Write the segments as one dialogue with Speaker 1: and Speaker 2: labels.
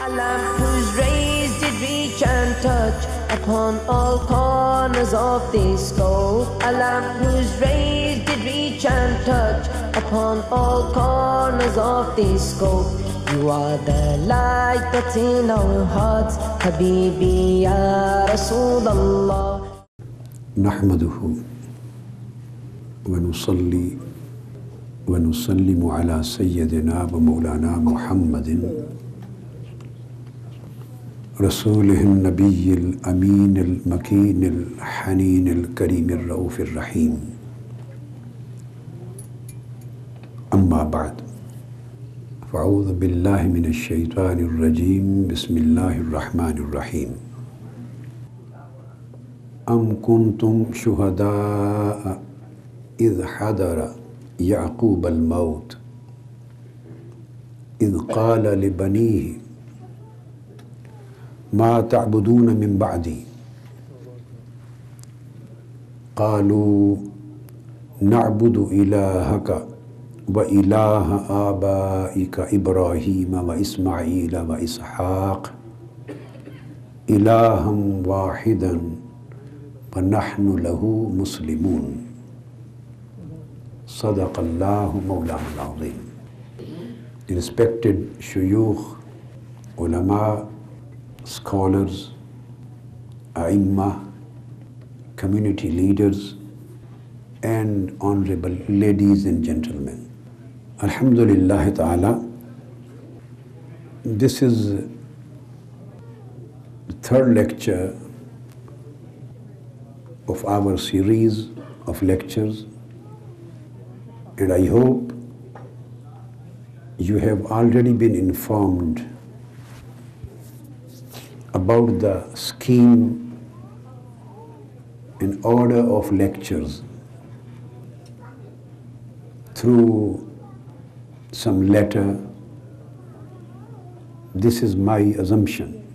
Speaker 1: A lamp whose rays did reach and touch upon all corners of this scope. A lamp whose rays did reach and touch upon all corners of this scope. You are the light that's in our hearts, Habibi ya Rasulallah.
Speaker 2: Nahmaduhu wa nusalli wa nusallimu ala sayyidina wa maulana Muhammadin رسوله النبي الأمين المكين الحنين الكريم الرؤوف الرحيم أما بعد فأعوذ بالله من الشيطان الرجيم بسم الله الرحمن الرحيم أم كنتم شهداء إذ حضر يعقوب الموت إذ قال لبنيه ما تعبدون من بعدي قالوا نعبد إلهك وإله آبائك إبراهيم وإسماعيل وإسحاق إلها واحدا ونحن له مسلمون صدق الله مولانا العظيم. Respected shuyukh, ulama, scholars, a'imma, community leaders, and honorable ladies and gentlemen. Alhamdulillah ta'ala, this is the third lecture of our series of lectures, and I hope you have already been informed about the scheme and order of lectures through some letter. This is my assumption.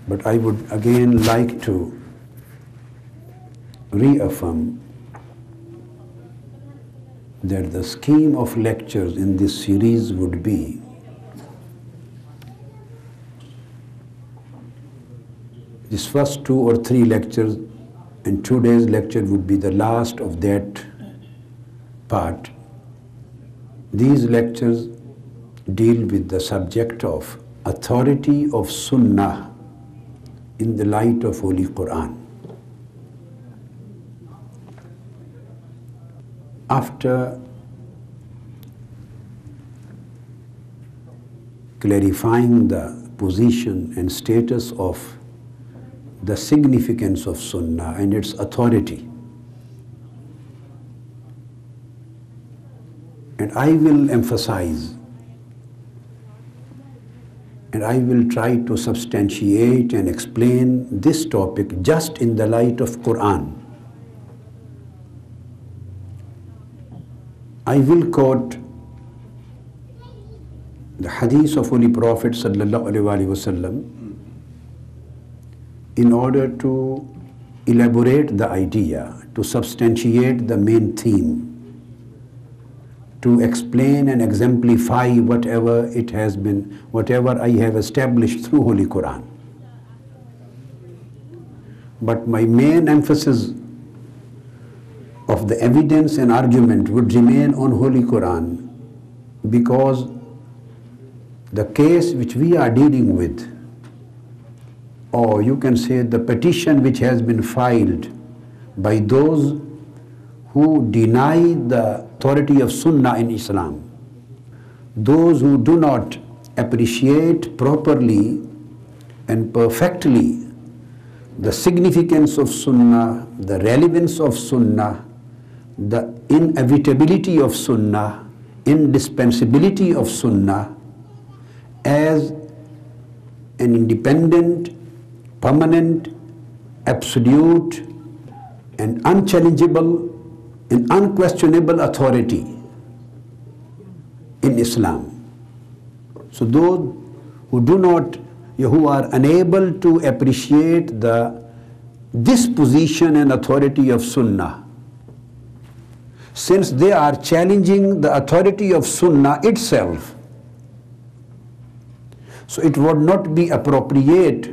Speaker 2: But I would again like to reaffirm that the scheme of lectures in this series would be these first 2 or 3 lectures, and today's lecture would be the last of that part. These lectures deal with the subject of authority of Sunnah in the light of Holy Qur'an. After clarifying the position and status of the significance of Sunnah and its authority, and I will emphasize and I will try to substantiate and explain this topic just in the light of Qur'an. I will quote the hadith of Holy Prophet sallallahu alaihi wasallam in order to elaborate the idea, to substantiate the main theme, to explain and exemplify whatever it has been, whatever I have established through Holy Quran. But my main emphasis of the evidence and argument would remain on Holy Quran, because the case which we are dealing with, or you can say the petition which has been filed by those who deny the authority of Sunnah in Islam, those who do not appreciate properly and perfectly the significance of Sunnah, the relevance of Sunnah, the inevitability of Sunnah, indispensability of Sunnah as an independent, permanent, absolute, and unchallengeable and unquestionable authority in Islam. So those who do not, who are unable to appreciate this position and authority of Sunnah, since they are challenging the authority of Sunnah itself, So it would not be appropriate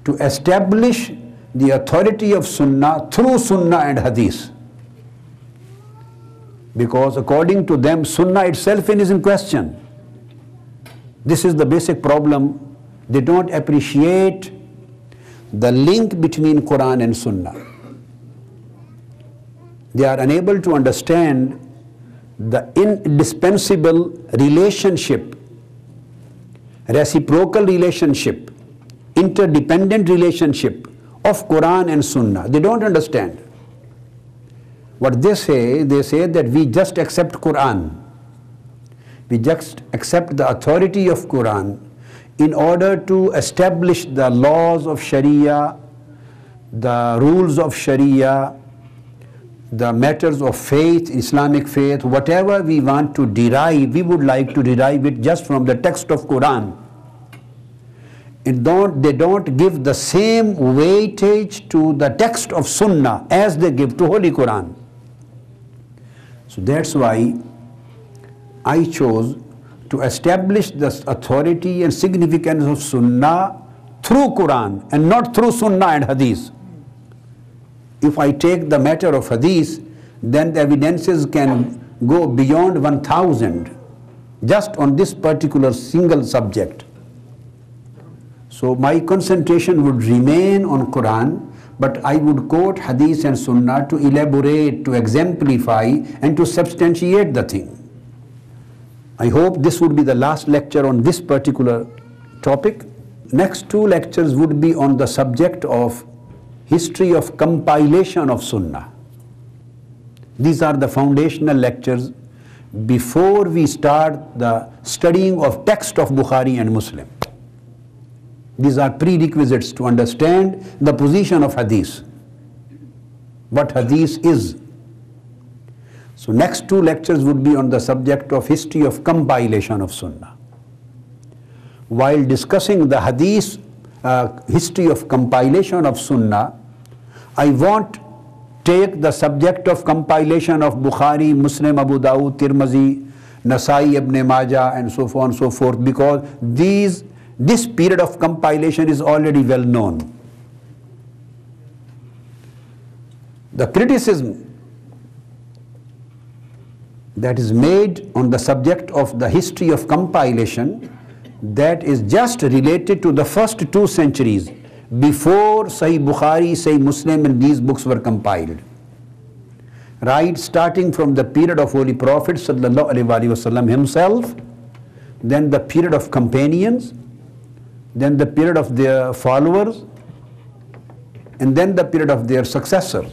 Speaker 2: to establish the authority of Sunnah through Sunnah and Hadith. Because according to them, Sunnah itself is in question. This is the basic problem. They don't appreciate the link between Qur'an and Sunnah. They are unable to understand the indispensable relationship, reciprocal relationship, interdependent relationship of Qur'an and Sunnah. They don't understand. What they say that we just accept Qur'an. We just accept the authority of Qur'an in order to establish the laws of Sharia, the rules of Sharia, the matters of faith, Islamic faith, whatever we want to derive, we would like to derive it just from the text of Qur'an. They don't give the same weightage to the text of Sunnah as they give to Holy Qur'an. So that's why I chose to establish the authority and significance of Sunnah through Qur'an and not through Sunnah and Hadith. If I take the matter of Hadith, then the evidences can go beyond 1,000 just on this particular single subject. So my concentration would remain on Qur'an, but I would quote Hadith and Sunnah to elaborate, to exemplify and to substantiate the thing. I hope this would be the last lecture on this particular topic. Next two lectures would be on the subject of history of compilation of Sunnah. These are the foundational lectures before we start the studying of text of Bukhari and Muslim. These are prerequisites to understand the position of Hadith, what Hadith is. So next two lectures would be on the subject of history of compilation of Sunnah. While discussing the Hadith, history of compilation of Sunnah, I won't take the subject of compilation of Bukhari, Muslim, Abu-Dawood, Tirmidhi, Nasai, ibn-majah and so on and so forth, because this period of compilation is already well known. The criticism that is made on the subject of the history of compilation, that is just related to the first 2 centuries before Sahih Bukhari, Sahih Muslim and these books were compiled. Right, starting from the period of Holy Prophet sallallahu alaihi wasallam himself, then the period of companions, then the period of their followers, and then the period of their successors.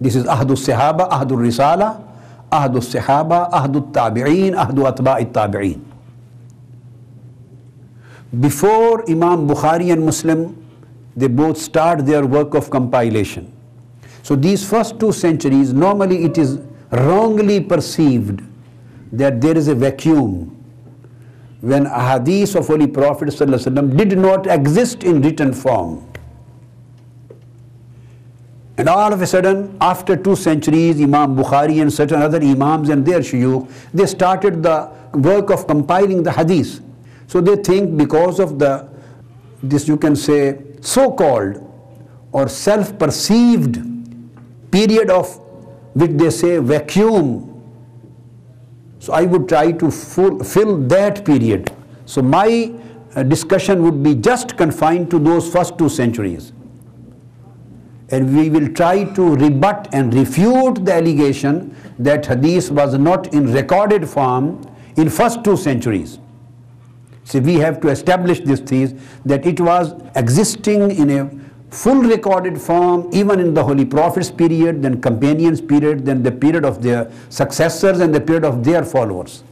Speaker 2: This is Ahdul Sahaba, Ahdul Risala, Ahdul Sahaba, Ahdul Tabi'een, Ahdul Atba'i Tabi'een. Before Imam Bukhari and Muslim, they both start their work of compilation. So these first 2 centuries, normally it is wrongly perceived that there is a vacuum when a hadith of Holy Prophet ﷺ did not exist in written form. And all of a sudden, after 2 centuries, Imam Bukhari and certain other imams and their shuyukh, they started the work of compiling the hadith. So they think because of this you can say so-called or self-perceived period of which they say vacuum. So I would try to fill that period. So my discussion would be just confined to those first 2 centuries. And we will try to rebut and refute the allegation that hadith was not in recorded form in first 2 centuries. So we have to establish this thesis that it was existing in a full recorded form even in the Holy Prophet's period, then companions' period, then the period of their successors and the period of their followers.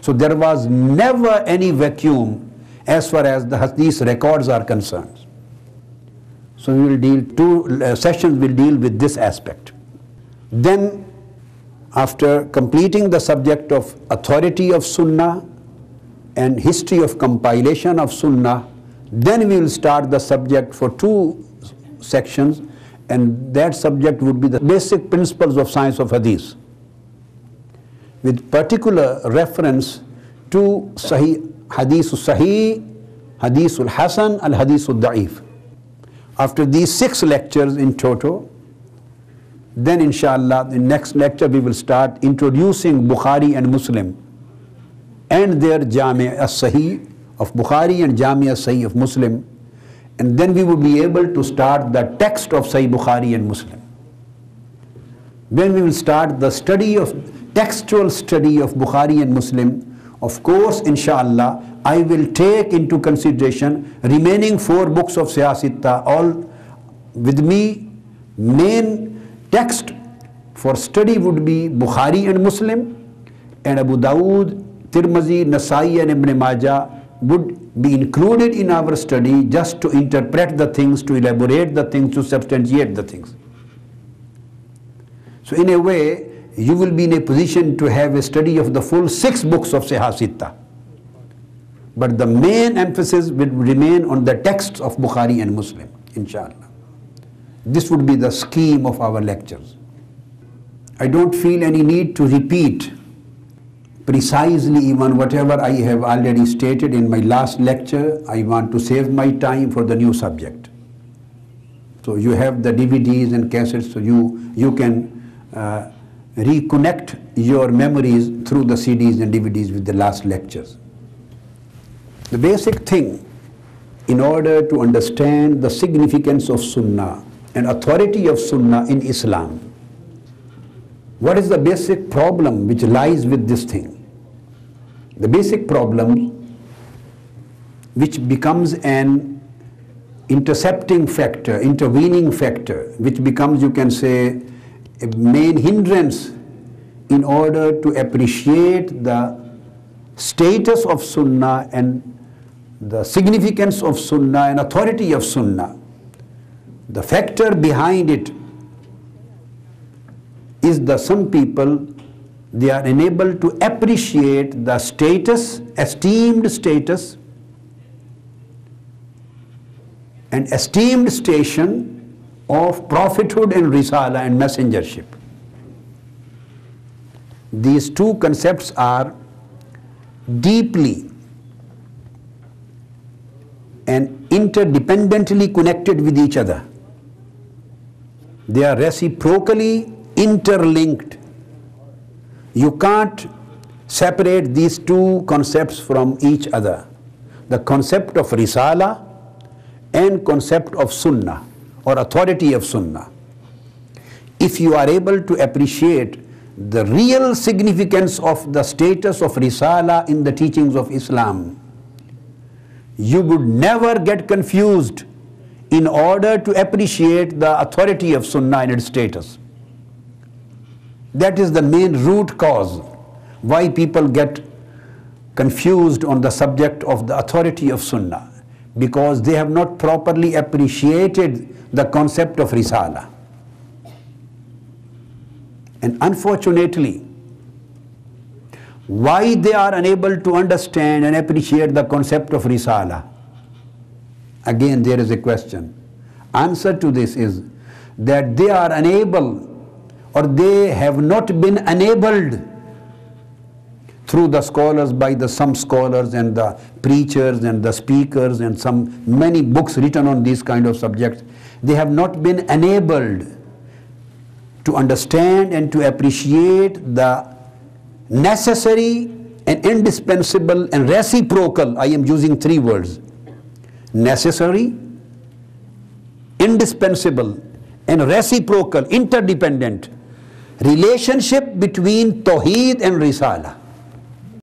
Speaker 2: So there was never any vacuum as far as the hadith records are concerned. So we will deal, 2 sessions will deal with this aspect. Then after completing the subject of authority of Sunnah and history of compilation of Sunnah, then we will start the subject for 2 sections, and that subject would be the basic principles of science of hadith, with particular reference two Sahih, Hadithul Sahih, Hadithul Hasan, and Hadithul Da'if. After these 6 lectures in total, then inshallah, in next lecture we will start introducing Bukhari and Muslim and their Jami' as-Sahih of Bukhari and Jami' as-Sahih of Muslim, and then we will be able to start the text of Sahih Bukhari and Muslim. When we will start the study of textual study of Bukhari and Muslim, of course, inshallah, I will take into consideration remaining 4 books of Siyasitta. All with me, main text for study would be Bukhari and Muslim, and Abu-Dawood, Tirmidhi, Nasai and ibn-majah would be included in our study just to interpret the things, to elaborate the things, to substantiate the things. So in a way, you will be in a position to have a study of the full 6 books of Siyasitta. But the main emphasis will remain on the texts of Bukhari and Muslim, inshallah. This would be the scheme of our lectures. I don't feel any need to repeat precisely even whatever I have already stated in my last lecture. I want to save my time for the new subject. So you have the DVDs and cassettes, so you can reconnect your memories through the CDs and DVDs with the last lectures. The basic thing in order to understand the significance of Sunnah and authority of Sunnah in Islam, what is the basic problem which lies with this thing? The basic problem which becomes an intercepting factor, intervening factor, which becomes, you can say, a main hindrance in order to appreciate the status of Sunnah and the significance of Sunnah and authority of Sunnah. The factor behind it is that some people, they are unable to appreciate the status, esteemed status and esteemed station of prophethood and risala and messengership. These 2 concepts are deeply and interdependently connected with each other. They are reciprocally interlinked. You can't separate these 2 concepts from each other. The concept of risala and concept of sunnah or authority of Sunnah. If you are able to appreciate the real significance of the status of Risala in the teachings of Islam, you would never get confused in order to appreciate the authority of Sunnah and its status. That is the main root cause why people get confused on the subject of the authority of Sunnah, because they have not properly appreciated the concept of Risala. And unfortunately, why they are unable to understand and appreciate the concept of Risala? Again, there is a question. Answer to this is that they are unable, or they have not been enabled through the scholars, by the some scholars and the preachers and the speakers and many books written on these kind of subjects. They have not been enabled to understand and to appreciate the necessary and indispensable and reciprocal, I am using 3 words, necessary, indispensable and reciprocal, interdependent relationship between Tawheed and Risala.